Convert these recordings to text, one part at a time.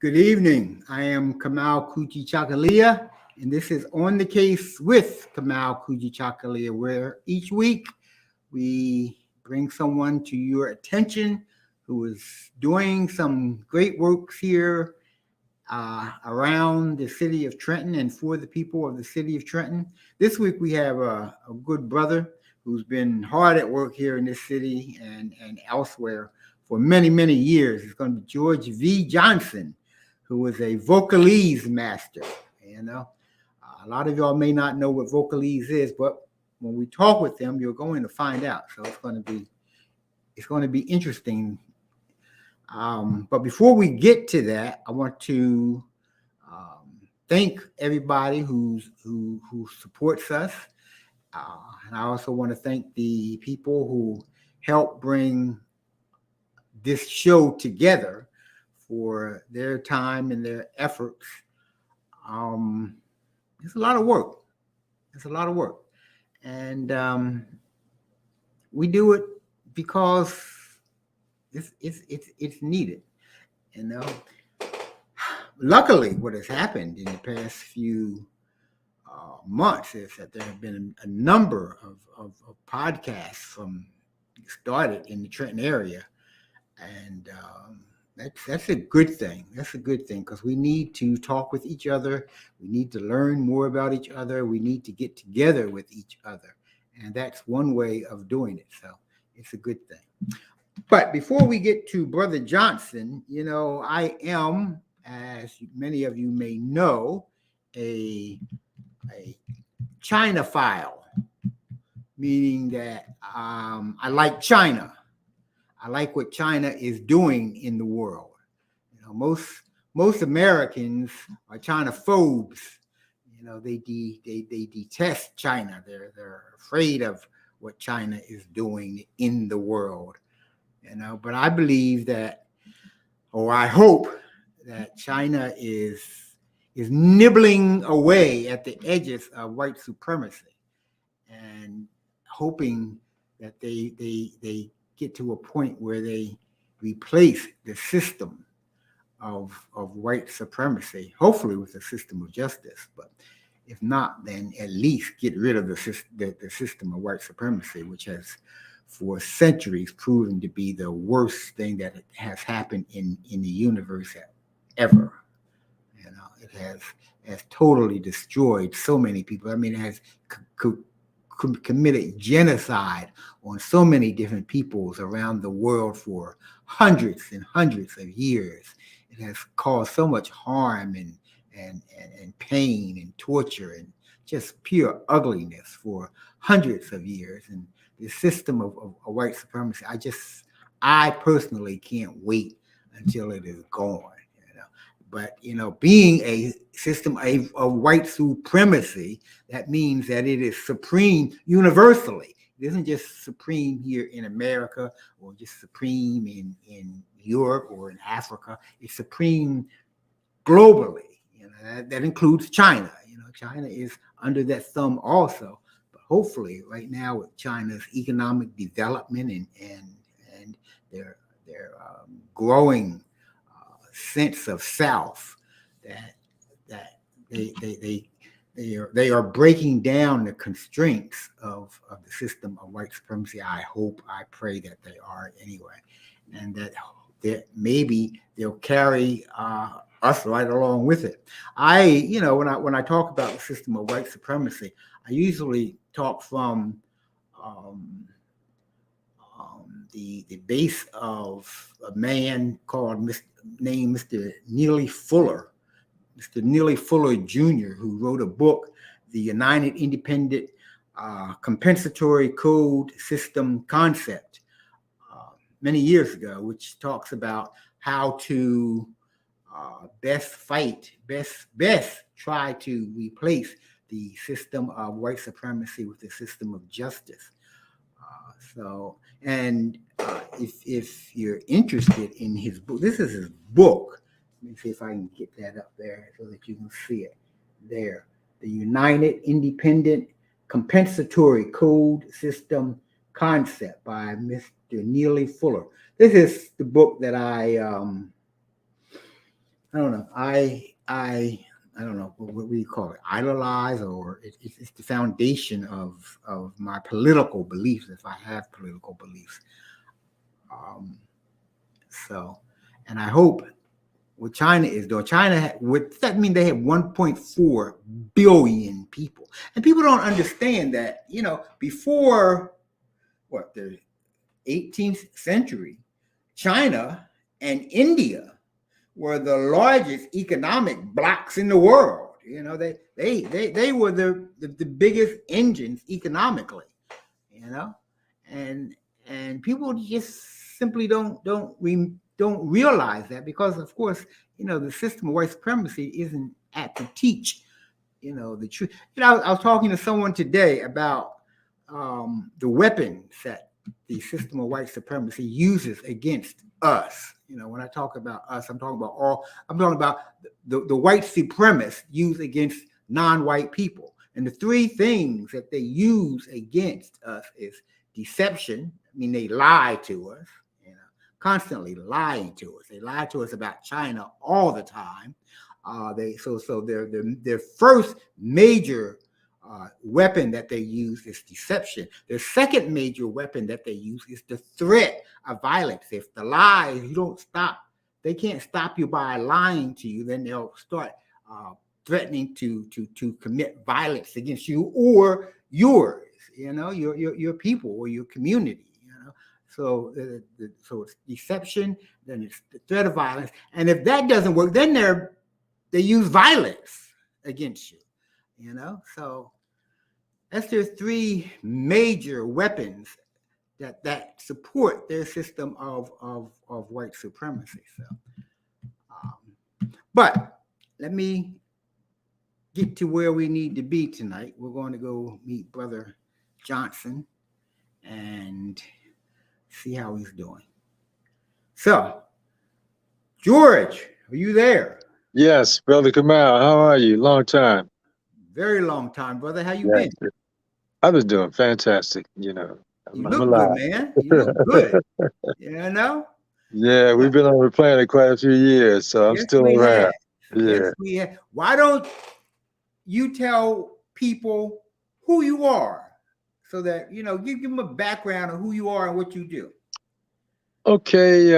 Good evening. I am Kamau Kujichagulia, and this is On the Case with Kamau Kujichagulia, where each week we bring someone to your attention who is doing some great works here around the city of Trenton and for the people of the city of Trenton. This week we have a good brother who's been hard at work here in this city and elsewhere for many, many years. It's going to be George V. Johnson, who is a vocalese master. A lot of y'all may not know what vocalese is, but when we talk with them, you're going to find out. So it's going to be interesting. But before we get to that, I want to thank everybody who supports us. And I also want to thank the people who help bring this show together for their time and their efforts. It's a lot of work. And we do it because it's needed. Luckily, what has happened in the past few months is that there have been a number of podcasts started in the Trenton area, and that's a good thing. That's a good thing because we need to talk with each other. We need to learn more about each other. We need to get together with each other, and that's one way of doing it. So it's a good thing. But before we get to Brother Johnson, I am, as many of you may know, a Chinophile, meaning that I like China. I like what China is doing in the world. Most Americans are Chinophobes. They detest China. They're afraid of what China is doing in the world. But I believe that, or I hope that China is nibbling away at the edges of white supremacy, and hoping that they get to a point where they replace the system of white supremacy, hopefully with a system of justice. But if not, then at least get rid of the system of white supremacy, which has for centuries proven to be the worst thing that has happened in the universe ever. It has totally destroyed so many people. It has committed genocide on so many different peoples around the world for hundreds and hundreds of years. It has caused so much harm and pain and torture and just pure ugliness for hundreds of years. And the system of white supremacy, I personally can't wait until it is gone. But, being a system of white supremacy, that means that it is supreme universally. It isn't just supreme here in America or just supreme in Europe or in Africa. It's supreme globally. That includes China. China is under that thumb also. But hopefully right now with China's economic development and their growing sense of self, that they are breaking down the constraints of the system of white supremacy. I pray that they are anyway, and that maybe they'll carry us right along with it. When I talk about the system of white supremacy, I usually talk from the base of a man named Mr. Neely Fuller, Mr. Neely Fuller Jr., who wrote a book, The United Independent Compensatory Code System Concept, many years ago, which talks about how to best try to replace the system of white supremacy with the system of justice. If you're interested in his book, this is his book. Let me see if I can get that up there so that you can see it there. The United Independent Compensatory Code System Concept by Mr. Neely Fuller. This is the book that I I don't know. I don't know what we call it, idolize, or it's the foundation of my political beliefs, if I have political beliefs. Um, so, and I hope what China is doing. China, what that mean? They have 1.4 billion people, and people don't understand that. Before what the 18th century, China and India were the largest economic blocks in the world. They were the biggest engines economically. And people just simply don't realize that, because of course the system of white supremacy isn't apt to teach the truth. I was talking to someone today about the weapons that the system of white supremacy uses against us. When I talk about us, I'm talking about the white supremacists use against non-white people. And the three things that they use against us is deception. I mean, they lie to us, constantly lying to us. They lie to us about China all the time. Their first major weapon that they use is deception. Their second major weapon that they use is the threat of violence. If the lies, you don't stop, they can't stop you by lying to you, then they'll start threatening to commit violence against you or yours, your people or your community. So it's deception, then it's the threat of violence, and if that doesn't work, then they use violence against you. So that's their three major weapons that support their system of white supremacy. But let me get to where we need to be tonight. We're going to go meet Brother Johnson and see how he's doing. So, George, are you there? Yes, Brother Kamau, how are you? Long time. Very long time, brother. How you been? I was doing fantastic. You look alive. Good, man. You look good. Yeah, we've been on the planet quite a few years, so I'm still around. Yes, we have. Why don't you tell people who you are, so that give them a background of who you are and what you do? Okay.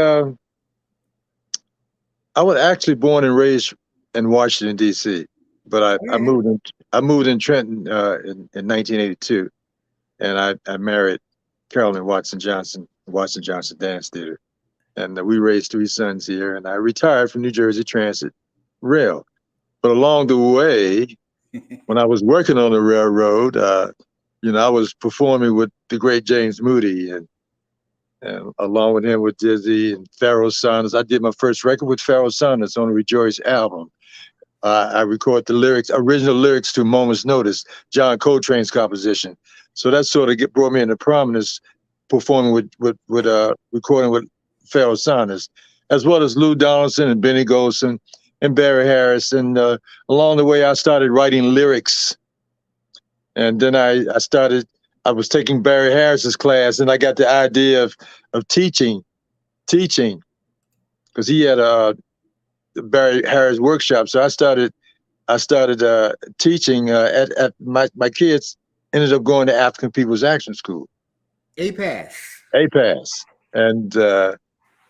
I was actually born and raised in Washington, D.C., but I moved in Trenton in 1982, and I married Carolyn Watson Johnson Dance Theater, and we raised three sons here. And I retired from New Jersey Transit Rail, but along the way, when I was working on the railroad, I was performing with the great James Moody, and along with him with Dizzy and Pharoah Sanders. I did my first record with Pharoah Sanders on the Rejoice album. I recorded the original lyrics to Moment's Notice, John Coltrane's composition. So that sort of brought me into prominence, performing with recording with Pharoah Sanders, as well as Lou Donaldson and Benny Golson and Barry Harris. And along the way, I started writing lyrics. And then I was taking Barry Harris's class, and I got the idea of teaching, because he had a Barry Harris workshop. So I started teaching. At my kids ended up going to African People's Action School, APAS, and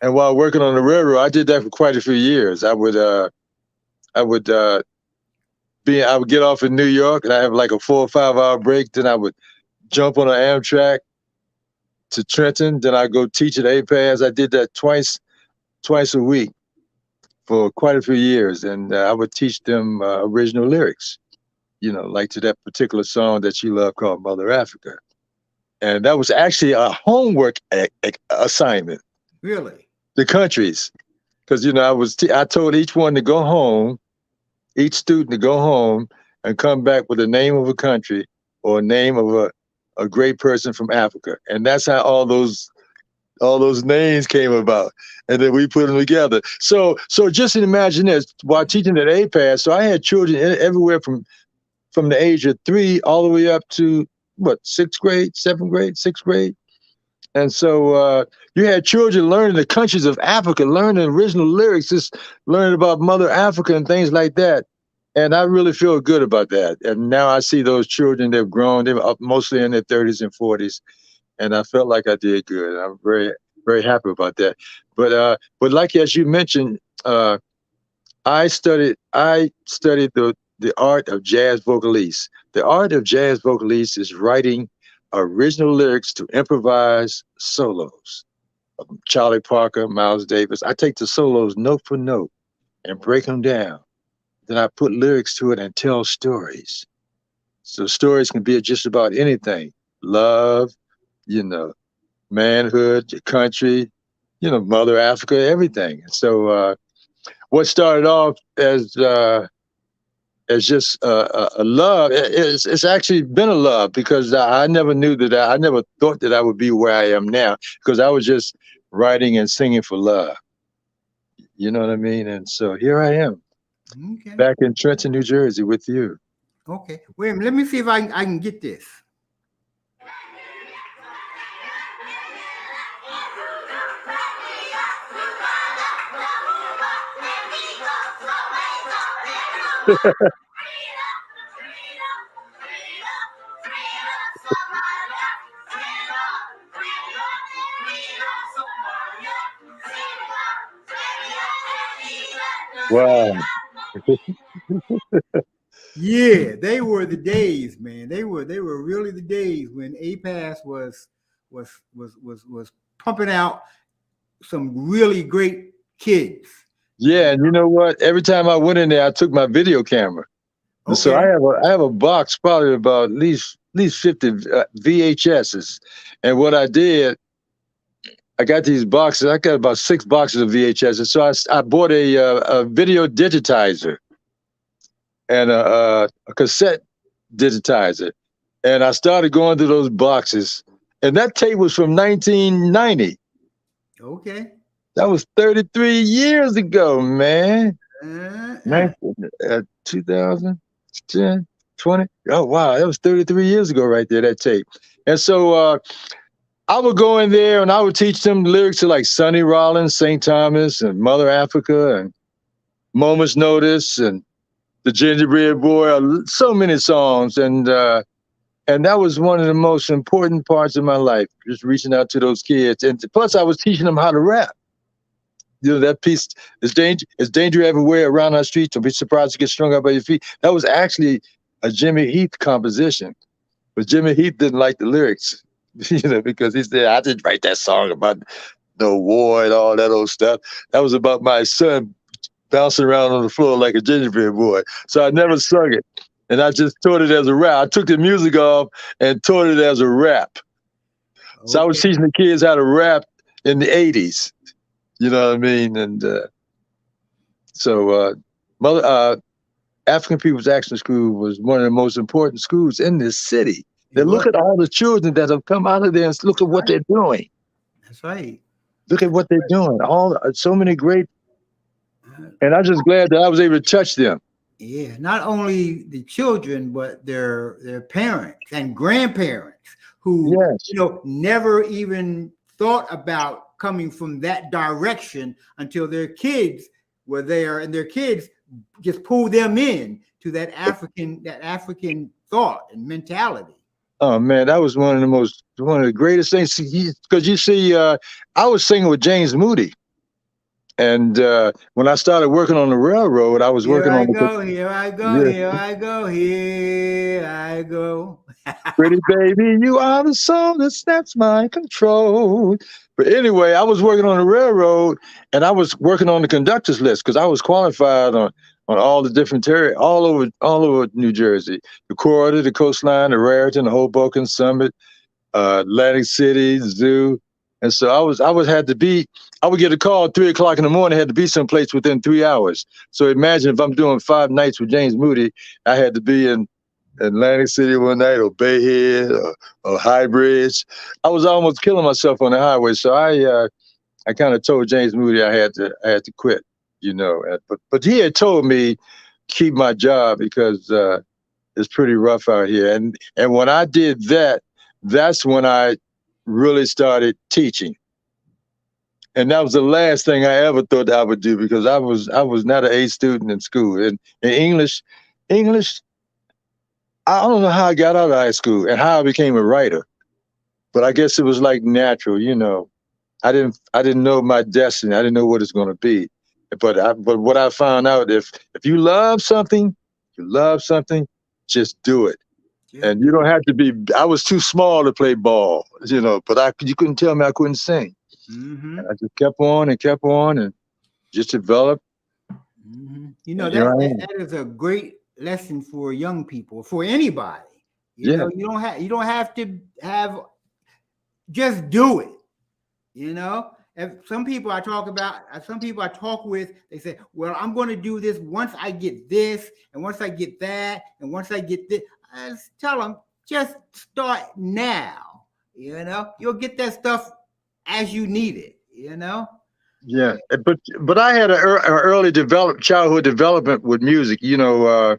while working on the railroad, I did that for quite a few years. I would get off in New York, and I have like a 4 or 5 hour break. Then I would jump on an Amtrak to Trenton. Then I go teach at APAS. I did that twice a week for quite a few years, and I would teach them original lyrics, like to that particular song that you love called Mother Africa. And that was actually a homework assignment. Really? The countries, because I told each one to go home, each student to go home and come back with the name of a country or a name of a great person from Africa. And that's how all those names came about. And then we put them together. So just imagine this, while teaching at APAS, so I had children everywhere from the age of 3 all the way up to 6th grade, 7th grade, 6th grade. And so you had children learning the countries of Africa, learning original lyrics, just learning about Mother Africa and things like that. And I really feel good about that. And now I see those children, they've grown, they're mostly in their 30s and 40s. And I felt like I did good. I'm very, very happy about that. But like as you mentioned, I studied the art of jazz vocalese. The art of jazz vocalese is writing original lyrics to improvise solos. Charlie Parker, Miles Davis. I take the solos note for note and break them down. Then I put lyrics to it and tell stories. So stories can be just about anything. Love, manhood, your country, Mother Africa, everything. So what started off as just a love, it's actually been a love, because I never knew that I never thought that I would be where I am now, because I was just writing and singing for love. You know what I mean? And so here I am, back in Trenton, New Jersey with you. Okay. Wait a minute. Let me see if I can get this. Wow. Yeah, they were the days, man. They were really the days when APAS was pumping out some really great kids. Yeah, and you know what? Every time I went in there, I took my video camera. Okay. So I have a box, probably about at least 50 VHSs. And what I did, I got these boxes. I got about 6 boxes of VHSs. So I bought a video digitizer and a cassette digitizer. And I started going through those boxes. And that tape was from 1990. Okay. That was 33 years ago, man. 2010, 20. Oh, wow. That was 33 years ago right there, that tape. And so I would go in there and I would teach them lyrics to like Sonny Rollins, St. Thomas, and Mother Africa, and Moment's Notice, and The Gingerbread Boy, so many songs. And that was one of the most important parts of my life, just reaching out to those kids. And plus, I was teaching them how to rap. That piece is danger everywhere around our streets. Don't be surprised to get strung up by your feet. That was actually a Jimmy Heath composition, but Jimmy Heath didn't like the lyrics, because he said, I didn't write that song about no war and all that old stuff. That was about my son bouncing around on the floor like a gingerbread boy. So I never sung it. And I just taught it as a rap. I took the music off and taught it as a rap. Okay. So I was teaching the kids how to rap in the 80s. You know what I mean? And so African People's Action School was one of the most important schools in this city. Then look at all the children that have come out of there and look at what they're doing. That's right. Look at what they're doing. So many great. And I'm just glad that I was able to touch them. Yeah, not only the children, but their parents and grandparents who never even thought about coming from that direction until their kids were there, and their kids just pulled them in to that African thought and mentality. Oh man, that was one of the greatest things, because you see, I was singing with James Moody, and when I started working on the railroad, I was working on Here I go. Pretty baby, you are the soul that snaps my control. But anyway, I was working on the railroad, and I was working on the conductor's list because I was qualified on all the different territories, all over New Jersey, the corridor, the coastline, the Raritan, the Hoboken, Summit, Atlantic City, the Zoo. And so I would get a call at 3 o'clock in the morning, had to be someplace within 3 hours. So imagine if I'm doing 5 nights with James Moody, I had to be in Atlantic City one night, or Bay Head, or High Bridge. I was almost killing myself on the highway. So I kind of told James Moody I had to quit, but he had told me keep my job because it's pretty rough out here. And when I did that, that's when I really started teaching. And that was the last thing I ever thought I would do, because I was not an A student in school. And in English, I don't know how I got out of high school and how I became a writer, but I guess it was like natural, you know. I didn't know my destiny. I didn't know what it's going to be. But what I found out, if you love something, just do it. And you don't have to be. I was too small to play ball, you know. But you couldn't tell me I couldn't sing. And I just kept on and just developed. You know, that is a great lesson for young people, for anybody. You know, you don't have to just do it. You know, if some people I talk with, they say, well, I'm going to do this once I get this, and once I get that, and once I get this. I just tell them, just start now. You know, you'll get that stuff as you need it, you know? Yeah, but I had an early childhood development with music. You know,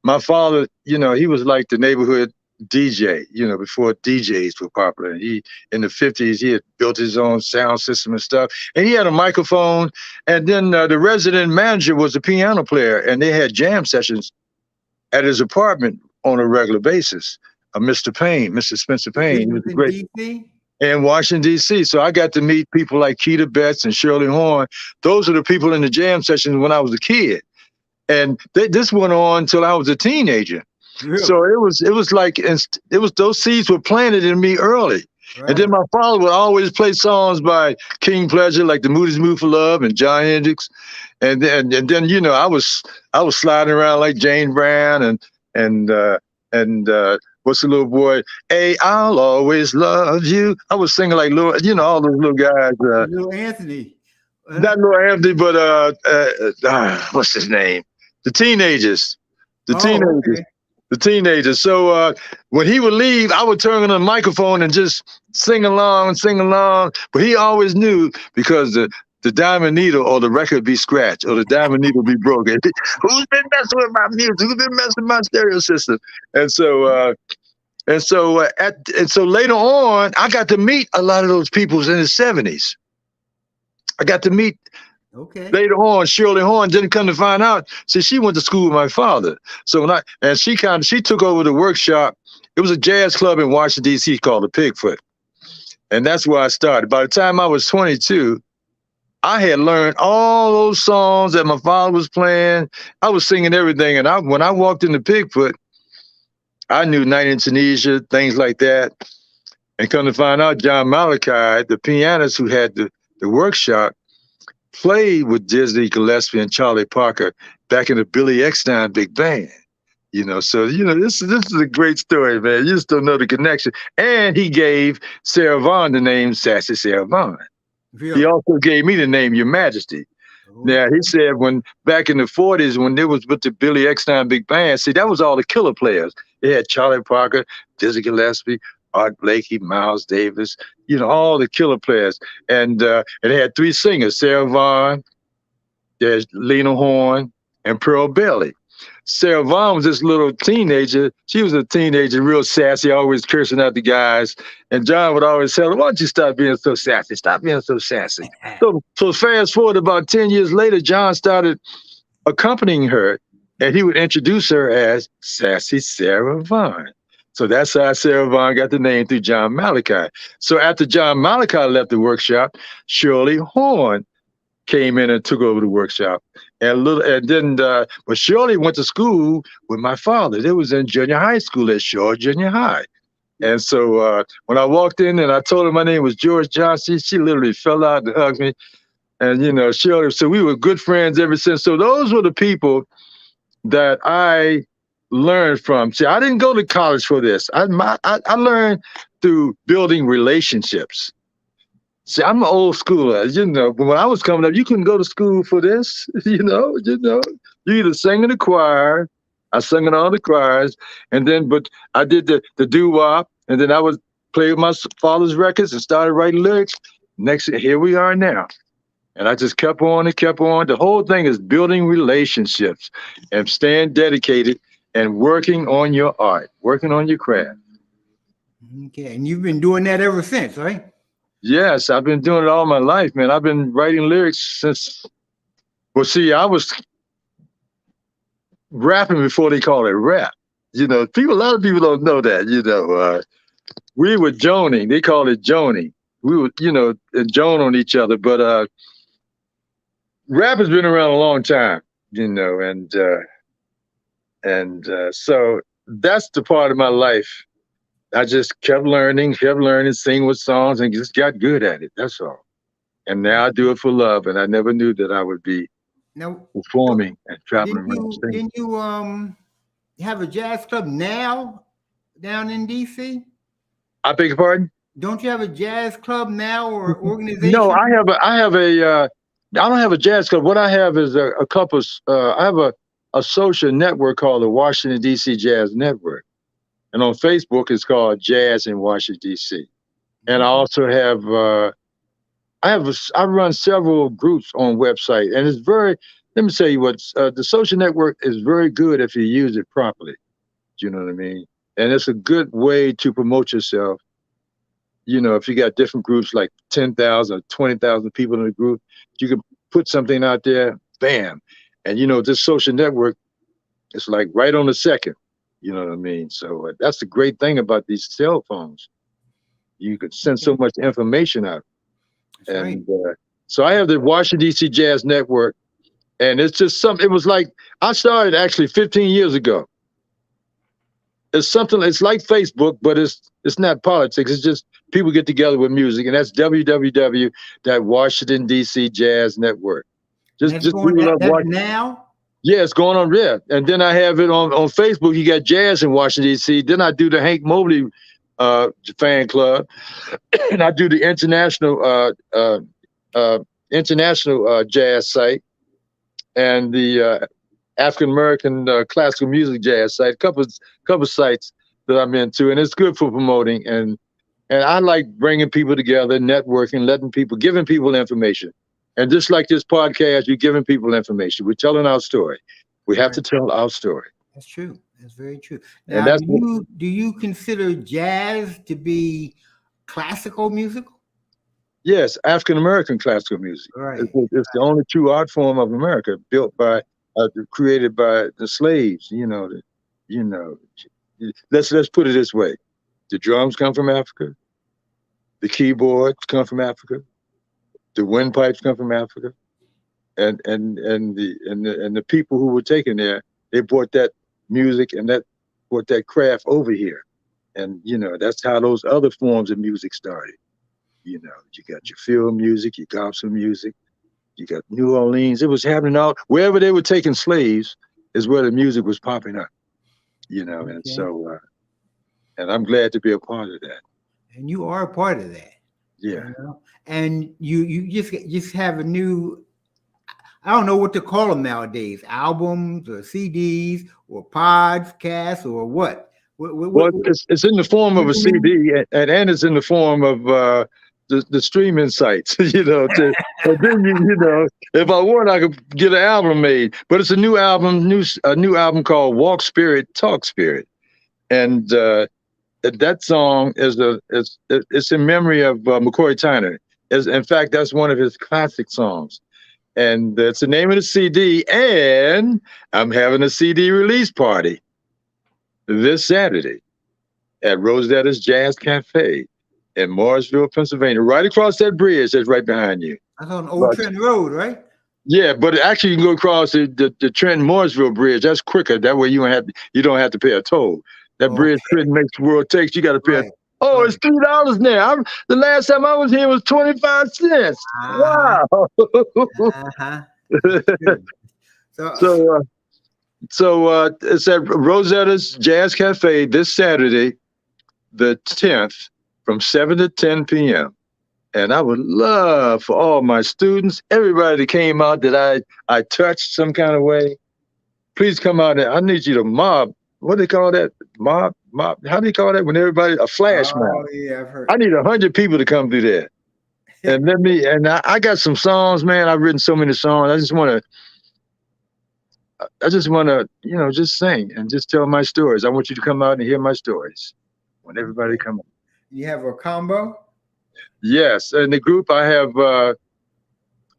my father, you know, he was like the neighborhood DJ, you know, before DJs were popular. He, in the 50s, he had built his own sound system and stuff. And he had a microphone. And then the resident manager was a piano player. And they had jam sessions at his apartment on a regular basis. Mr. Spencer Payne. He was a great... In Washington, D.C. So I got to meet people like Keita Betts and Shirley Horn. Those are the people in the jam sessions when I was a kid. And this went on until I was a teenager. Really? So it was like, those seeds were planted in me early. Right. And then my father would always play songs by King Pleasure, like the Moody's Mood for Love and John Hendricks. And then, you know, I was sliding around like Jane Brown and what's the little boy? Hey, I'll always love you. I was singing like little, you know, all those little guys. Little Anthony. Not little Anthony, but what's his name? The teenagers. Okay. The teenagers. So when he would leave, I would turn on the microphone and just sing along. But he always knew, because the diamond needle or the record be scratched or the diamond needle be broken. Who's been messing with my music? Who's been messing with my stereo system? And so later on, I got to meet a lot of those people in the 70s. I got to meet later on Shirley Horn. Didn't come to find out. See, she went to school with my father. So she took over the workshop. It was a jazz club in Washington, D.C. called the Pigfoot. And that's where I started. By the time I was 22, I had learned all those songs that my father was playing. I was singing everything. And when I walked into Pigfoot, I knew Night in Tunisia, things like that. And come to find out, John Malachi, the pianist who had the workshop, played with Dizzy Gillespie and Charlie Parker back in the Billy Eckstine Big Band. You know, so, you know, this is a great story, man. You just don't know the connection. And he gave Sarah Vaughan the name Sassy Sarah Vaughan. Really? He also gave me the name Your Majesty. Now, he said back in the 40s, when they was with the Billy Eckstine Big Band, see, that was all the killer players. They had Charlie Parker, Dizzy Gillespie, Art Blakey, Miles Davis, you know, all the killer players. And they had three singers, Sarah Vaughan, there's Lena Horne, and Pearl Bailey. Sarah Vaughan was this little teenager. She was a teenager, real sassy, always cursing out the guys. And John would always tell her, why don't you stop being so sassy? Stop being so sassy. So fast forward about 10 years later, John started accompanying her, and he would introduce her as Sassy Sarah Vaughan. So that's how Sarah Vaughan got the name through John Malachi. So after John Malachi left the workshop, Shirley Horn came in and took over the workshop. But Shirley went to school with my father. They was in junior high school at Shaw Junior High. And so when I walked in and I told her my name was George Johnson, she literally fell out and hugged me. And, you know, Shirley, so we were good friends ever since. So those were the people that I learned from. See, I didn't go to college for this. I learned through building relationships. See, I'm an old schooler, you know, but when I was coming up, you couldn't go to school for this, you know, you either sang in the choir, I sang in all the choirs, but I did the doo-wop, and then I would play with my father's records and started writing lyrics. Here we are now. And I just kept on and kept on. The whole thing is building relationships and staying dedicated and working on your art, working on your craft. Okay, and you've been doing that ever since, right? Yes, I've been doing it all my life, man. I've been writing lyrics since. Well, see, I was rapping before they call it rap. You know, a lot of people don't know that. You know, we were joning. They called it joning. We would, joan on each other. But rap has been around a long time, and so that's the part of my life. I just kept learning, sing with songs, and just got good at it. That's all. And now I do it for love. And I never knew that I would be Now, performing and traveling around. didn't you have a jazz club now down in DC? I beg your pardon? Don't you have a jazz club now or organization? No, I don't have a jazz club. What I have is a couple. I have a social network called the Washington DC Jazz Network, and on Facebook it's called Jazz in Washington DC. And I also have I run several groups on website, and it's very. Let me tell you what the social network is very good if you use it properly. Do you know what I mean? And it's a good way to promote yourself. You know, if you got different groups like 10,000 or 20,000 people in a group, you can put something out there, bam. And, this social network is like right on the second. You know what I mean? So that's the great thing about these cell phones. You can send so much information out. That's and right. So I have the Washington, D.C. Jazz Network. And it's just something, it was like, I started actually 15 years ago. It's like Facebook, but it's not politics. It's just people get together with music, and that's www.Washington DC Jazz Network. Just now. Yeah, it's going on there. And then I have it on Facebook. You got Jazz in Washington DC. Then I do the Hank Mobley fan club, and I do the international jazz site, and the African American classical music jazz site, couple sites that I'm into, and it's good for promoting. And I like bringing people together, networking, giving people information. And just like this podcast, you're giving people information. We're telling our story. We have to tell our story. That's true. That's very true. Now, do you consider jazz to be classical musical? Yes, African American classical music. Right. It's the only true art form of America, created by the slaves. Let's put it this way: the drums come from Africa, the keyboards come from Africa, the windpipes come from Africa, and the people who were taken there, they brought that music and brought that craft over here, and that's how those other forms of music started. You got your field music, your gospel music, you got New Orleans. It was happening wherever they were taking slaves is where the music was popping up. And so, and I'm glad to be a part of that. And you are a part of that. Yeah. And you just have a new, I don't know what to call them nowadays, albums or CDs or podcasts or what? Well, it's in the form of a CD, and it's in the form of the streaming sites. And then if I want, I could get an album made. But it's a new album called Walk Spirit, Talk Spirit, and that song it's in memory of McCoy Tyner. In fact, that's one of his classic songs, and that's the name of the CD. And I'm having a CD release party this Saturday at Rosetta's Jazz Cafe in Morrisville, Pennsylvania, right across that bridge that's right behind you. That's on Old Trenton Road, right? Yeah, but actually you can go across the Trenton Morrisville Bridge. That's quicker. That way you don't have to pay a toll. That bridge Trenton makes the world takes. You got to pay. It's $3 now. The last time I was here was 25 cents. Wow. So it's at Rosetta's Jazz Cafe this Saturday, the 10th, from 7 to 10 p.m. And I would love for all my students, everybody that came out that I touched some kind of way, please come out there. I need you to mob. What do they call that? Mob? How do you call that when everybody, a flash mob? Oh, yeah, I've heard. I need 100 people to come through there. And I got some songs, man. I've written so many songs. I just want to, just sing and just tell my stories. I want you to come out and hear my stories. I want everybody to come out. You have a combo? Yes. In the group, I have a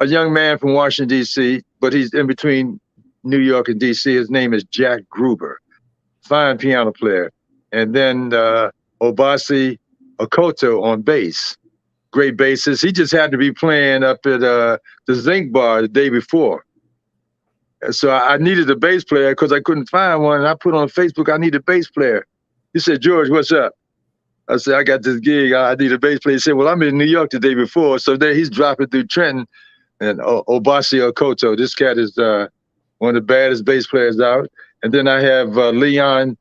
young man from Washington, D.C., but he's in between New York and D.C. His name is Jack Gruber, fine piano player. And then Obasi Okoto on bass, great bassist. He just had to be playing up at the Zinc Bar the day before. And so I needed a bass player because I couldn't find one. And I put on Facebook, I need a bass player. He said, George, what's up? I said, I got this gig. I need a bass player. He said, well, I'm in New York the day before. So then he's dropping through Trenton. And Obasi Okoto, this cat is one of the baddest bass players out. And then I have Leon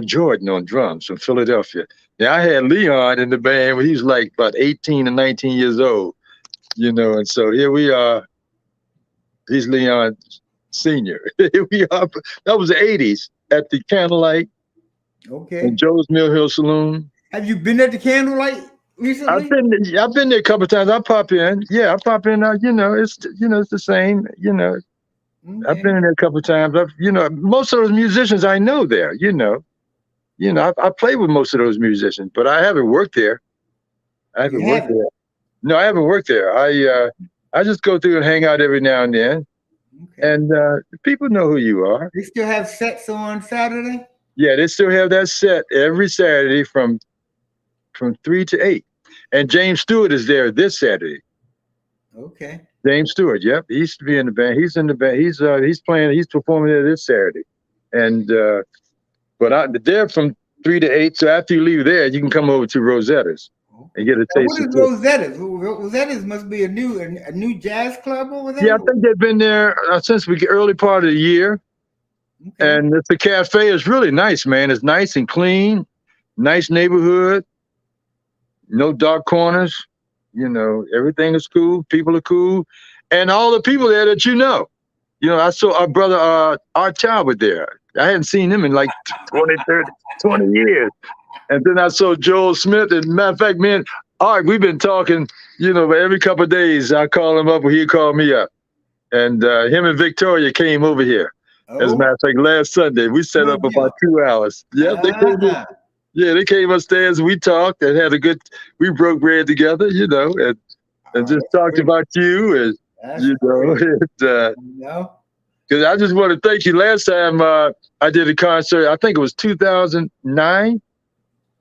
Jordan on drums from Philadelphia. Yeah, I had Leon in the band when he was like about 18 and 19 years old, you know. And so here we are. He's Leon Senior. Here we are. That was the 80s at the Candlelight. Okay. In Joe's Mill Hill Saloon. Have you been at the Candlelight recently? I've been there a couple of times. I pop in. Yeah, I pop in. You know, it's the same. You know, okay. I've been in there a couple of times. Most of those musicians I know there. You know, I play with most of those musicians, but I haven't worked there. I haven't worked there. No, I haven't worked there. I just go through and hang out every now and then. Okay. And people know who you are. They still have sets on Saturday? Yeah, they still have that set every Saturday from 3 to 8. And James Stewart is there this Saturday. Okay. James Stewart, yep. He used to be in the band. He's in the band. He's performing there this Saturday. And but they're from 3 to 8. So after you leave there, you can come over to Rosetta's and get a taste. What is Rosetta's? Rosetta's must be a new jazz club over there? Yeah, I think they've been there since the early part of the year. Okay. And the cafe is really nice, man. It's nice and clean, nice neighborhood, no dark corners. You know, everything is cool. People are cool. And all the people there that you know. You know, I saw our brother Art Talbot there. I hadn't seen him in like 20 years. And then I saw Joel Smith. And matter of fact, man, Art, we've been talking, you know, every couple of days. I call him up or he'd call me up. And him and Victoria came over here. Oh. As a matter of fact, last Sunday, we set up about 2 hours. Yep, they came in. Yeah, they came upstairs. We talked and we broke bread together, you know, and just talked about you and, that's you know, because I just want to thank you. Last time I did a concert, I think it was 2009,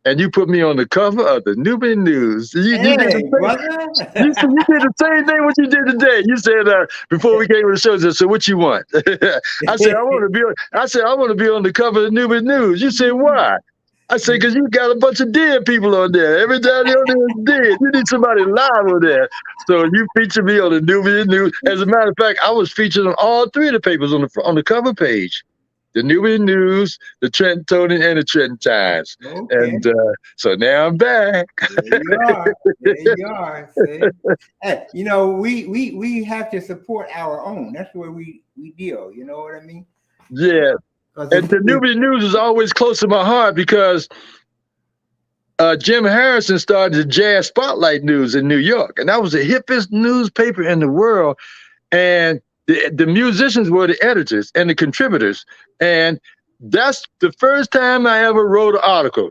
and you put me on the cover of the Nubian News. You did the same thing what you did today. You said before we came to the show, you said, so what you want? I said I want to be on the cover of the Nubian News. You said why? I said, because you got a bunch of dead people on there. Every time they're on there is dead. You need somebody live on there. So you featured me on the Nubian News. As a matter of fact, I was featured on all 3 of the papers on the cover page. The Nubian News, the Trenton, and the Trenton Times. Okay. And so now I'm back. There you are. There you are. See? Hey, you know, we have to support our own. That's the way we deal. You know what I mean? Yeah. And the Nubian News is always close to my heart because Jim Harrison started the Jazz Spotlight News in New York. And that was the hippest newspaper in the world. And the musicians were the editors and the contributors. And that's the first time I ever wrote an article.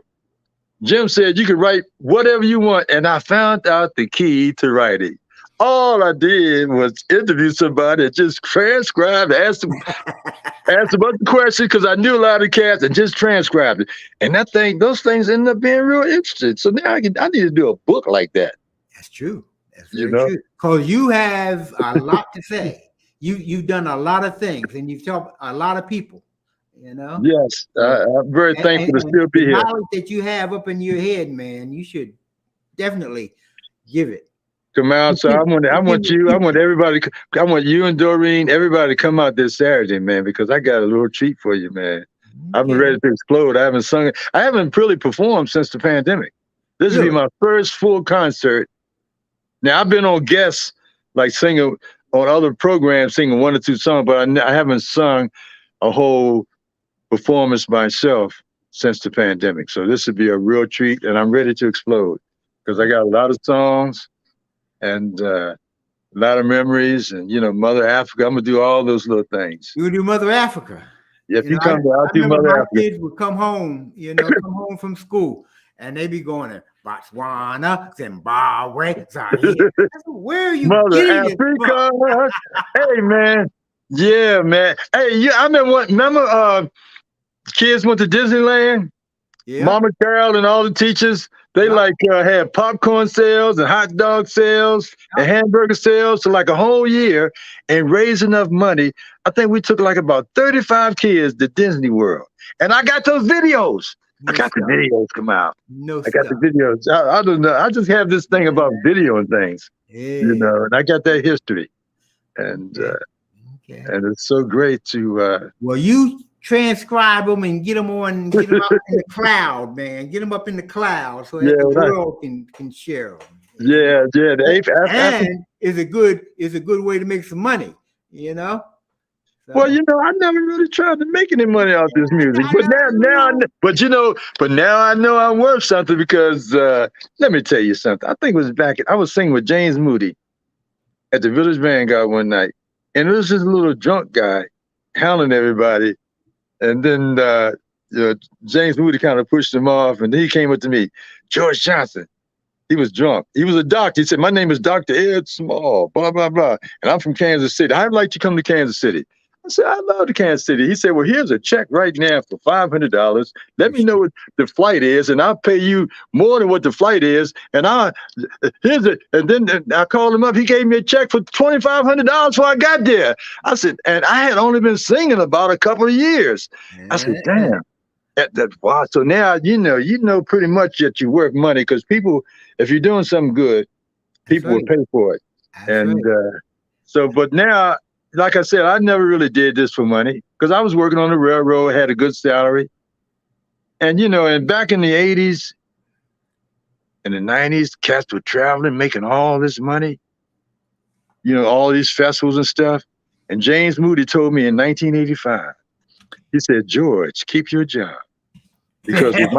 Jim said you could write whatever you want. And I found out the key to writing. All I did was interview somebody and just transcribe, ask a bunch of questions because I knew a lot of cats and just transcribed it. And those things ended up being real interesting. So now I need to do a book like that. That's true. That's very true. Because you have a lot to say. You've done a lot of things and you've helped a lot of people. You know. Yes, I'm very thankful to still be here. The knowledge that you have up in your head, man, you should definitely give it. Kamau, so I want everybody, I want you and Doreen, everybody to come out this Saturday, man, because I got a little treat for you, man. Okay. I'm ready to explode. I haven't really performed since the pandemic. This will be my first full concert. Now I've been on guests, like singing on other programs, singing 1 or 2 songs, but I haven't sung a whole performance myself since the pandemic. So this would be a real treat, and I'm ready to explode because I got a lot of songs. And a lot of memories, and you know, Mother Africa. I'm gonna do all those little things. You do Mother Africa. Yeah, if you come, I'll do Mother Africa. Kids would come home, come home from school, and they be going, Botswana, Zimbabwe, Zaire. Where are you Mother getting it Africa. from? Hey, man. Yeah, man. Hey, I remember kids went to Disneyland? Yeah. Mama Carol and all the teachers, they had popcorn sales and hot dog sales and hamburger sales for like a whole year and raised enough money. I think we took like about 35 kids to Disney World. And I got those videos. I got the videos come out. I got the videos. I don't know. I just have this thing about videoing things, you know, and I got that history. And and it's so great to well, you transcribe them and get them out in the cloud, man. Get them up in the cloud so that the world can share them. Yeah. And is a good way to make some money, you know. So, well, you know, I never really tried to make any money off this music, but now I know I'm worth something because let me tell you something. I think it was I was singing with James Moody at the Village Vanguard one night, and it was this little drunk guy hounding everybody. And then James Moody kind of pushed him off, and then he came up to me, George Johnson. He was drunk. He was a doctor. He said, my name is Dr. Ed Small, blah, blah, blah. And I'm from Kansas City. I'd like to come to Kansas City. I said, I love the Kansas City. He said, well, here's a check right now for $500. Let me know what the flight is, and I'll pay you more than what the flight is. And here's it. And then I called him up. He gave me a check for $2,500 before I got there. I said, and I had only been singing about a couple of years. I said, damn. Wow. So now you know pretty much that you're worth money because people, if you're doing something good, people will pay for it. But now, like I said, I never really did this for money because I was working on the railroad, had a good salary. And, you know, and back in the 80s and the 90s, cats were traveling, making all this money, you know, all these festivals and stuff. And James Moody told me in 1985, he said, George, keep your job. Because with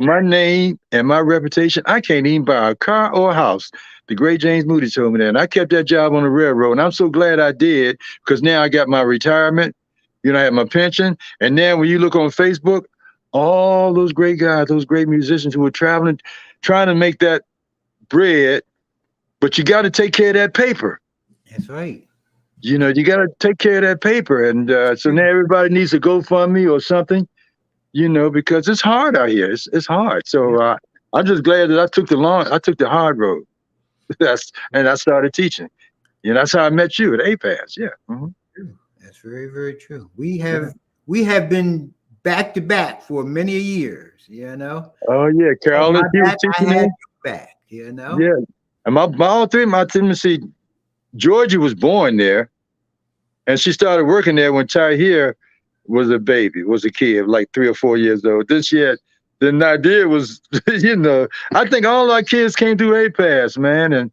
my name and my reputation, I can't even buy a car or a house. The great James Moody told me that. And I kept that job on the railroad. And I'm so glad I did because now I got my retirement. You know, I have my pension. And now when you look on Facebook, all those great guys, those great musicians who were traveling, trying to make that bread, but you got to take care of that paper. That's right. You know, you got to take care of that paper. And so now everybody needs a GoFundMe or something, you know, because it's hard out here. It's hard. So I'm just glad that I took the hard road. And I started teaching. You know, that's how I met you at APAS. Yeah. Mm-hmm. That's very, very true. We have been back to back for many years, you know. Oh yeah, Carolyn, you were teaching me back, you know. Yeah. And my Tennessee, Georgia was born there, and she started working there when Tahir was a baby, was a kid, like 3 or 4 years old. The idea was, you know, I think all our kids came through APAS, man, and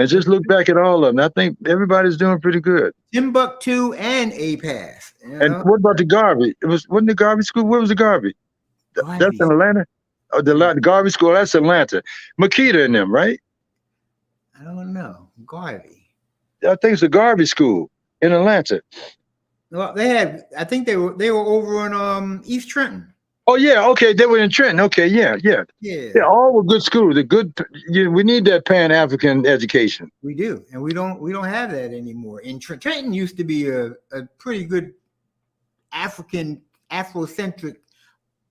just look back at all of them. I think everybody's doing pretty good. Timbuktu and APAS. You know? And what about the Garvey? Wasn't the Garvey school? Where was the Garvey? That's in Atlanta. Oh, the Garvey school. That's Atlanta. Makita and them, right? I don't know. Garvey. I think it's the Garvey school in Atlanta. Well, I think they were over on East Trenton. Oh yeah, okay, they were in Trenton. Okay, yeah. All were good schools. We need that Pan-African education. We do, and we don't have that anymore. In Trenton used to be a pretty good Afrocentric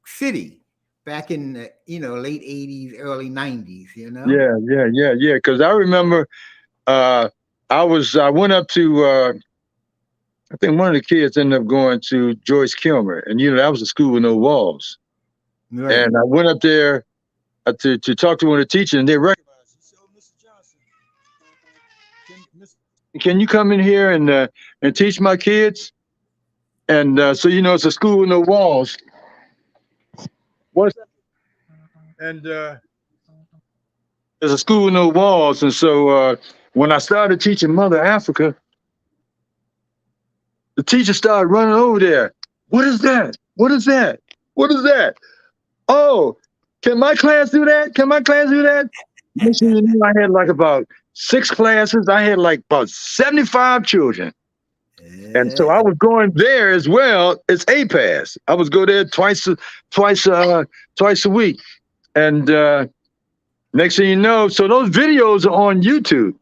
city back in the, late 80s, early 90s. You know. Yeah. Because I remember, I went up to. I think one of the kids ended up going to Joyce Kilmer, and that was a school with no walls. Right. And I went up there to talk to one of the teachers, and they recognized. He said, "Oh, Mr. Johnson, can you come in here and teach my kids?" And so it's a school with no walls. And there's a school with no walls, and so when I started teaching Mother Africa. The teacher started running over there. What is that? What is that? What is that? Oh, can my class do that? Can my class do that? I had like about 6 classes. I had like about 75 children. And so I was going there as well as APAS. I was go there twice a week. And next thing you know, so those videos are on YouTube.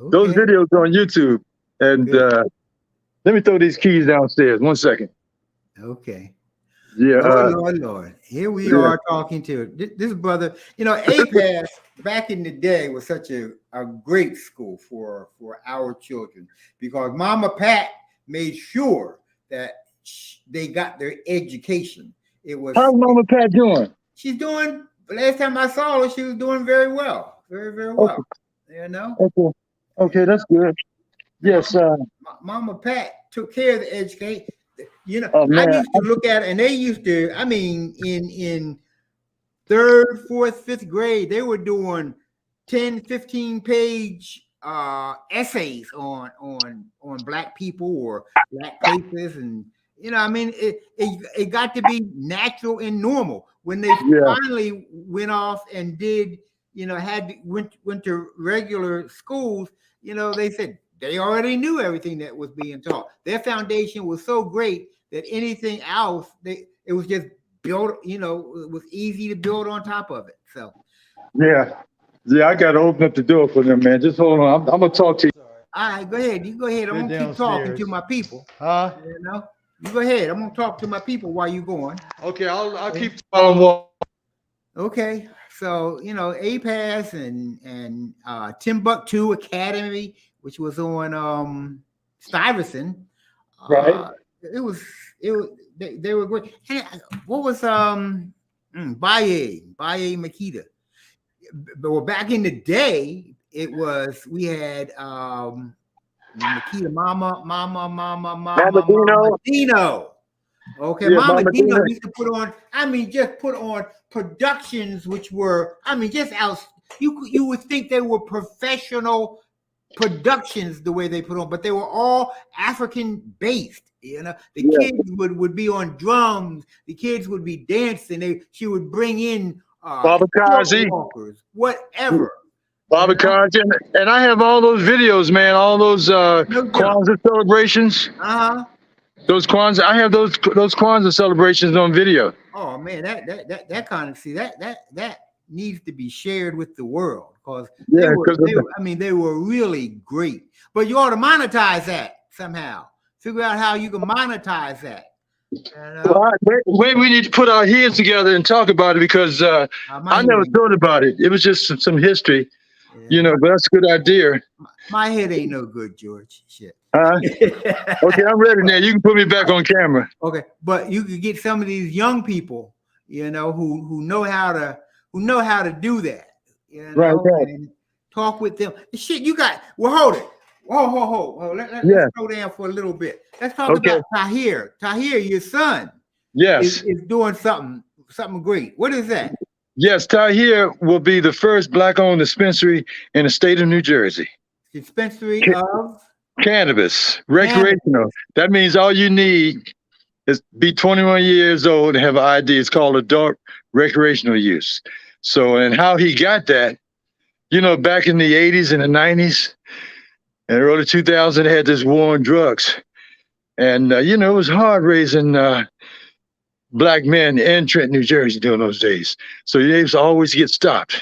Those Okay. videos are on YouTube. And let me throw these keys downstairs. 1 second. Okay. Yeah. Lord. Here we yeah. are talking to this brother. You know, APAS back in the day was such a great school for our children because Mama Pat made sure that they got their education. It was. How's Mama Pat doing? She's doing. Last time I saw her, she was doing very well. Very, very well. Okay. You know? Okay, that's good. Yes. Mama Pat took care of the education. You know, man, I used to look at it, and they used to, I mean, in 3rd, 4th, 5th grade, they were doing 10, 15-page essays on Black people or Black places. And, you know, I mean, it got to be natural and normal. When they finally went off and did, you know, went to regular schools, you know, they said, they already knew everything that was being taught. Their foundation was so great that anything else, it was just built, you know, it was easy to build on top of it. So. Yeah, I got to open up the door for them, man. Just hold on. I'm going to talk to you. All right, go ahead. You go ahead. I'm going to keep talking to my people. Huh? You know, you go ahead. I'm going to talk to my people while you're going. Okay, I'll keep talking. Okay. So, you know, APAS and Timbuktu Academy, which was on Stuyvesant. Right. They were great. And what was Baye Makita? Well, back in the day, we had Makita Mama Dino. Okay, Mama Dino used to put on productions which were, just out. You would think they were professional productions the way they put on, but they were all African based. You know, the kids would be on drums, the kids would be dancing. She would bring in walkers, whatever. Baba Kaji, and I have all those videos, man. All those Kwanzaa celebrations. Those Kwanzaa, I have those Kwanzaa celebrations on video. Oh man, that kind of that needs to be shared with the world because they were really great. But you ought to monetize that somehow. Figure out how you can monetize that. Wait, we need to put our heads together and talk about it because I never thought about it. It was just some history, you know. But that's a good idea. My head ain't no good, George. Shit. Okay, I'm ready now. You can put me back on camera. Okay, but you could get some of these young people, you know, who know how to do that. You know, right. And talk with them. Shit, you got. Well, hold it. Whoa. Let's slow down for a little bit. Let's talk about Tahir. Tahir, your son. Yes. Is doing something great. What is that? Yes, Tahir will be the first Black-owned dispensary in the state of New Jersey. Dispensary of cannabis, recreational. That means all you need is be 21 years old and have an ID. It's called adult recreational use. So, and how he got that, you know, back in the 80s and the 90s and early 2000s, they had this war on drugs. And, you know, it was hard raising Black men in Trenton, New Jersey during those days. So he used to always get stopped.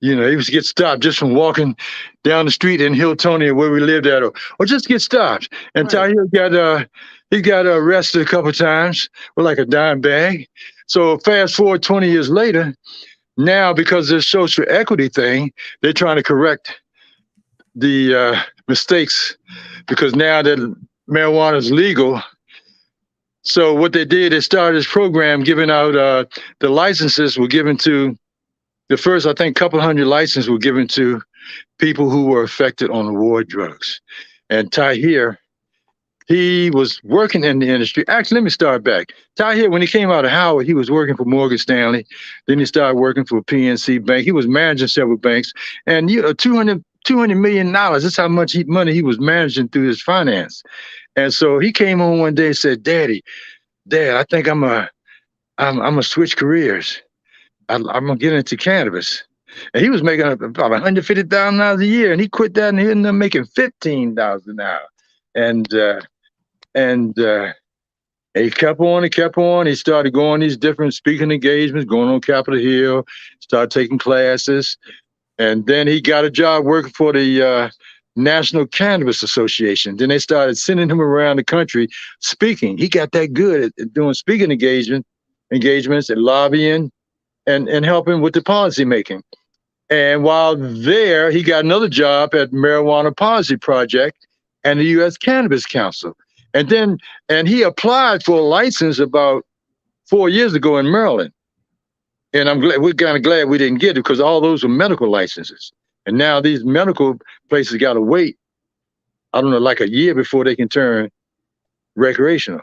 You know, he used to get stopped just from walking down the street in Hilltonia where we lived at, or just get stopped. And Tahir got arrested a couple of times with like a dime bag. So fast forward 20 years later, now because of this social equity thing, they're trying to correct the mistakes because now that marijuana is legal. So what they did is started this program giving out the licenses were given to the first, I think, couple hundred licenses were given to people who were affected on the war drugs. And Tahir, he was working in the industry. Actually, let me start back. Tahir, when he came out of Howard, he was working for Morgan Stanley. Then he started working for PNC Bank. He was managing several banks. And you know, $200 million, that's how much money he was managing through his finance. And so he came home one day and said, Dad, I think I'm gonna switch careers. I'm gonna get into cannabis. And he was making about $150,000 a year, and he quit that, and he ended up making $15,000 an hour. And And he kept on and kept on. He started going these different speaking engagements, going on Capitol Hill, started taking classes. And then he got a job working for the National Cannabis Association. Then they started sending him around the country speaking. He got that good at doing speaking engagements and lobbying and helping with the policy making. And while there, he got another job at Marijuana Policy Project and the U.S. Cannabis Council. And he applied for a license about 4 years ago in Maryland. And we're kind of glad we didn't get it because all those were medical licenses. And now these medical places got to wait, I don't know, like a year before they can turn recreational.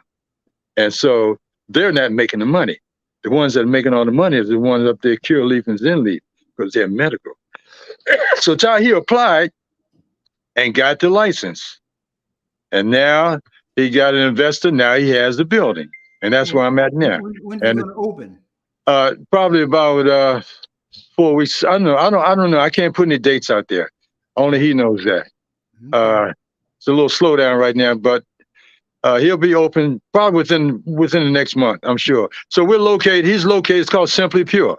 And so they're not making the money. The ones that are making all the money are the ones up there, Curaleaf and Zenleaf, because they're medical. So Tahir applied and got the license. And now he got an investor. Now he has the building. And that's where I'm at now. When's it going to open? Probably about 4 weeks. I don't know. I can't put any dates out there. Only he knows that. Okay. It's a little slowdown right now, but he'll be open probably within the next month, I'm sure. So he's located, it's called Simply Pure.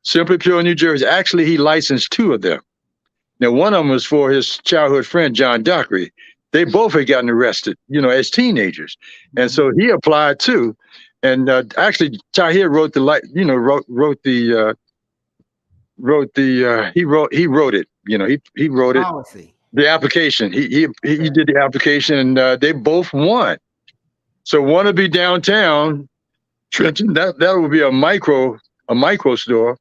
Simply Pure, New Jersey. Actually, he licensed 2 of them. Now, one of them was for his childhood friend, John Dockery. They both had gotten arrested, as teenagers. And so he applied too. And actually, Tahir wrote he wrote it. He wrote it. Policy. The application. He did the application, and they both won. So one will be downtown Trenton. That would be a micro store.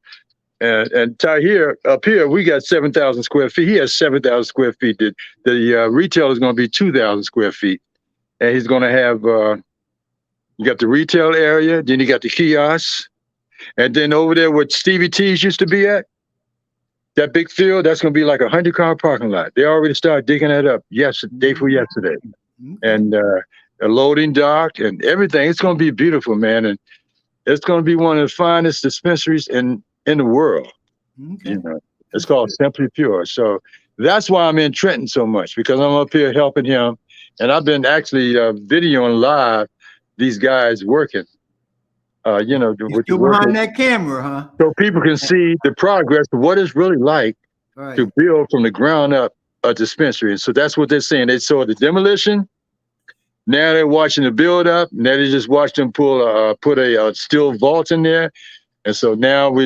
And Tahir up here, we got 7,000 square feet. He has 7,000 square feet. The retail is going to be 2,000 square feet, and he's going to have. You got the retail area, then you got the kiosks, and then over there where Stevie T's used to be at, that big field, that's going to be like a 100-car parking lot. They already started digging that up day for yesterday. And a loading dock and everything. It's going to be beautiful, man. And it's going to be one of the finest dispensaries in the world. Okay. It's called Simply Pure. So that's why I'm in Trenton so much, because I'm up here helping him. And I've been actually videoing live these guys working, with the behind that camera, huh? So people can see the progress of what it's really like to build from the ground up a dispensary. And so that's what they're saying. They saw the demolition. Now they're watching the build up. Now they just watched them put a steel vault in there. And so now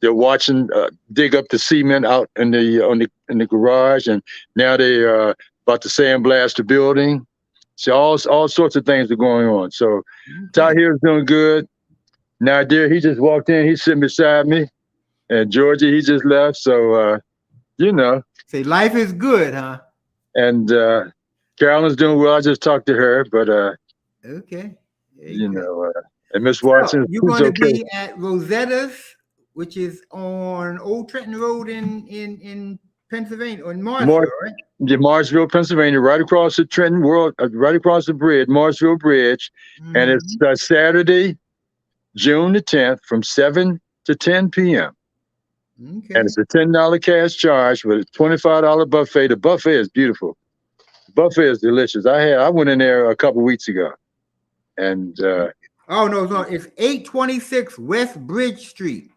they're watching dig up the cement out in the garage. And now they're about to sandblast the building. So all sorts of things are going on. So Tahir is doing good. Nadir, he just walked in. He's sitting beside me. And Georgie, he just left. So, Say life is good, huh? And Carolyn's doing well. I just talked to her, but okay. And Miss Watson. You're going to be at Rosetta's, which is on Old Trenton Road in Pennsylvania, or in Marshville, right? Yeah, Marshville, Pennsylvania, right across the Trenton right across the bridge, Marshville Bridge. And it's Saturday, June the 10th from 7 to 10 p.m. Okay. And it's a $10 cash charge with a $25 buffet. The buffet is beautiful. The buffet is delicious. I went in there a couple weeks ago. And no, it's 826 West Bridge Street.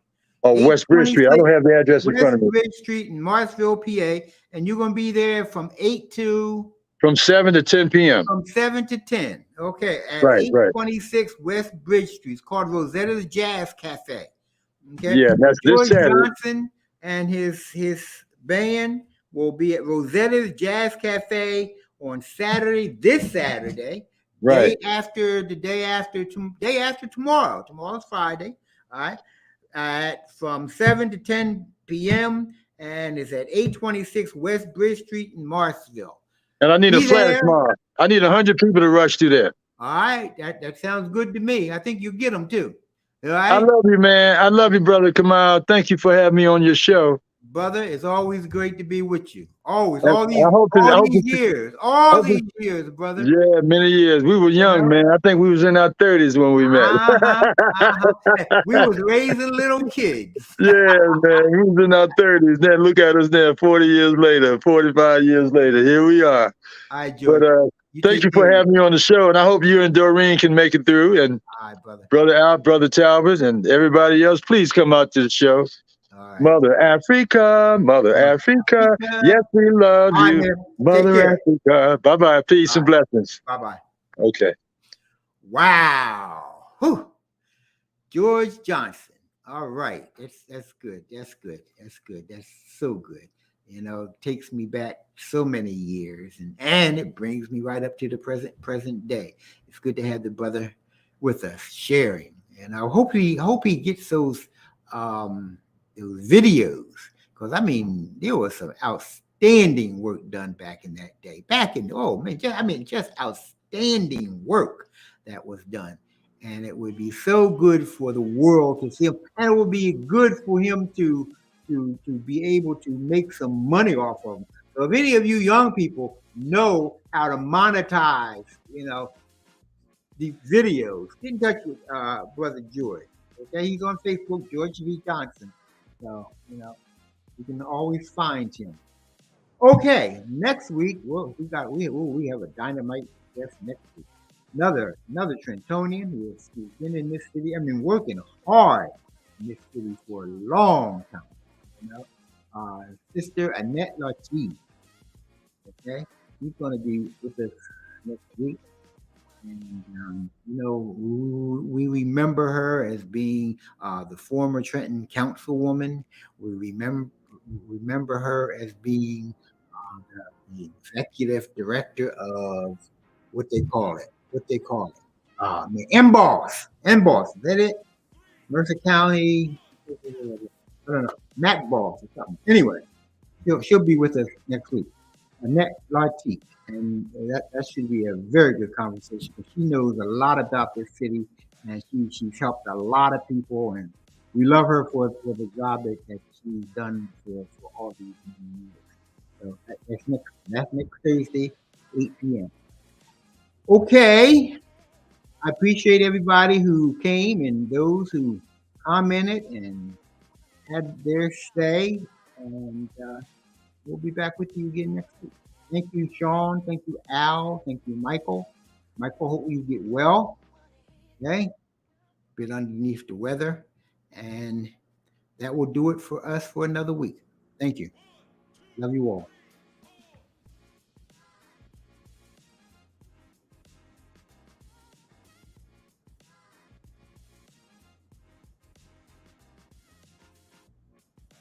Oh, West Bridge Street. I don't have the address in front of me. West Bridge Street in Marshville, PA. And you're going to be there from 7 to 10 p.m. From 7 to 10. Okay. At right, 826 West Bridge Street. It's called Rosetta's Jazz Cafe. Okay. Yeah, that's this Saturday. Johnson and his band will be at Rosetta's Jazz Cafe on this Saturday. Right. Day after tomorrow. Tomorrow's Friday. All right. From 7 to 10 p.m. and it's at 826 West Bridge Street in Marshville. And I need a flash mob. I need 100 people to rush through there. All right. That sounds good to me. I think you get them too. All right. I love you, man. I love you, brother Kamau. Thank you for having me on your show. Brother, it's always great to be with you. Always. All these years, brother. Yeah, many years. We were young, man. I think we was in our 30s when we met. We was raising little kids. Yeah, man. We was in our 30s. Then look at us now, 40 years later, 45 years later. Here we are. All right, George. Thank you for having me on the show, and I hope you and Doreen can make it through. And all right, brother. Brother Al, Brother Talbot, and everybody else, please come out to the show. All right. Mother Africa, Mother Africa, yes, we love all you, right, Mother Africa. Bye-bye. Peace and blessings. Bye-bye. Okay. Wow. Whew. George Johnson. All right. That's good. That's good. That's good. That's so good. You know, it takes me back so many years, and it brings me right up to the present day. It's good to have the brother with us sharing, and I hope he gets those videos, because I mean there was some outstanding work done back in that day. Just outstanding work that was done, and it would be so good for the world to see him, and it would be good for him to be able to make some money off of them. So if any of you young people know how to monetize, these videos, get in touch with Brother George. Okay, he's on Facebook, George V. Johnson. So, you can always find him. Okay, next week, we have a dynamite guest next week. Another Trentonian who's been in this city. I mean, working hard in this city for a long time. Sister Annette Latif. Okay, he's going to be with us next week, and we remember her as being the former Trenton councilwoman. We remember her as being the executive director of what they call it. MBOS. Is that it? Mercer County. I don't know, Mac Balls or something. Anyway, she'll be with us next week. Annette Latif, and that should be a very good conversation, because she knows a lot about this city, and she's helped a lot of people, and we love her for the job that she's done for all these years. So that's next Thursday, 8 p.m. Okay, I appreciate everybody who came and those who commented and had their say, and we'll be back with you again next week. Thank you, Sean. Thank you, Al. Thank you, Michael. Michael, hope you get well. Okay, been underneath the weather, and that will do it for us for another week. Thank you. Love you all.